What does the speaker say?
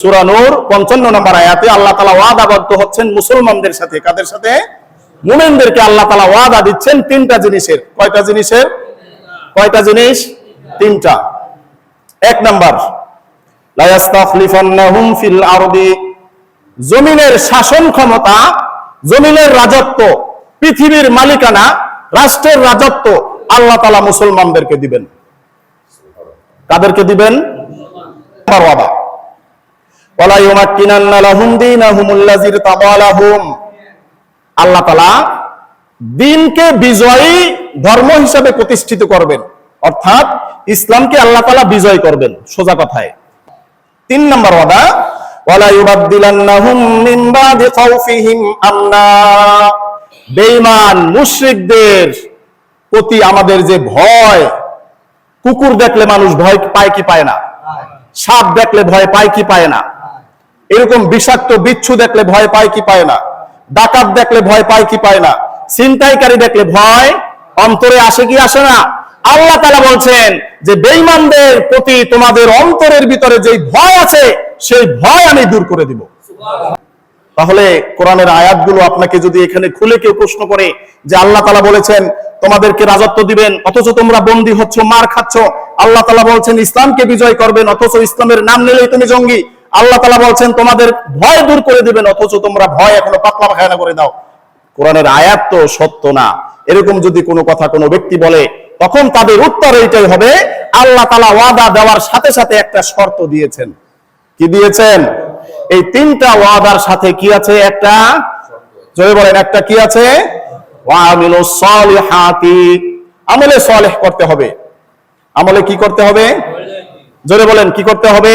সূরা নূর 55 নম্বর আয়াতে আল্লাহ তাআলা ওয়াদাবদ্ধ হচ্ছেন মুসলমানদের সাথে। কাদের সাথে? মুমিনদেরকে আল্লাহ তাআলা ওয়াদা দিচ্ছেন তিনটা জিনিসের। কয়টা জিনিসের? কয়টা জিনিস? তিনটা। এক নাম্বার, লা ইস্তাখলিফান্নাহুম ফিল আরদি, জমিনের শাসন ক্ষমতা, জমিনের রাজত্ব, পৃথিবীর মালিকানা, রাষ্ট্রের রাজত্ব আল্লাহ তাআলা মুসলমানদেরকে দিবেন। কাদেরকে দিবেন? ওয়াদা। ওয়ালা ইউমাক্কিনান্না লাহুম দীনাহুমুল্লাযী ইরতাদা লাহুম, আল্লাহ তাআলা দ্বীনকে বিজয়ী ধর্ম হিসেবে প্রতিষ্ঠিত করবেন, অর্থাৎ ইসলামকে আল্লাহ তাআলা বিজয় করবেন সোজা কথায়। তিন নম্বর ওয়াদা, ওয়ালা ইউবাদদিলান্নাহুম মিন বাদি খাউফিহিম আমনা, বেঈমান মুশরিকদের প্রতি আমাদের যে ভয়, কুকুর দেখলে মানুষ ভয় পায় কি পায় না? সাপ দেখলে ভয় পায় কি পায় না? এরকম বিষাক্ত বিচ্ছু দেখলে ভয় পায় কি পায় না? ডাকাত দেখলে ভয় পায় কি পায় না? ছিনতাইকারী দেখলে ভয় অন্তরে আসে কি আসে না? আল্লাহ তাআলা বলছেন যে বেঈমানদের প্রতি তোমাদের অন্তরের ভিতরে যে ভয় আছে সেই ভয় আমি দূর করে দিব। তাহলে কোরআনের আয়াতগুলো আপনাকে যদি এখানে খুলে কেউ প্রশ্ন করে যে আল্লাহ তাআলা বলেছেন তোমাদেরকে রাজত্ব দিবেন, অথচ তোমরা বন্দী হচ্ছ, মার খাচ্ছ। আল্লাহ তাআলা বলছেন ইসলামকে বিজয় করবেন, অথচ ইসলামের নাম নিলেই তুমি জঙ্গি। আল্লাহ তাআলা বলছেন তোমাদের ভয় দূর করে দিবেন, অথচ তোমরা ভয় এখনো পাতলা পায়খানা করে দাও। কোরআনের আয়াত তো সত্য না। এরকম যদি কোনো কথা কোনো ব্যক্তি বলে, তখন তাদের উত্তর এইটাই হবে, আল্লাহ তাআলা ওয়াদা দেওয়ার সাথে সাথে একটা শর্ত দিয়েছেন। কি দিয়েছেন? এই তিনটা ওয়াদার সাথে কি আছে? একটা, জোরে বলেন, একটা কি আছে? ওয়ামিলুস সালিহাতি, আমলে সালেহ করতে হবে। আমলে কি করতে হবে? জোরে বলেন, কি করতে হবে?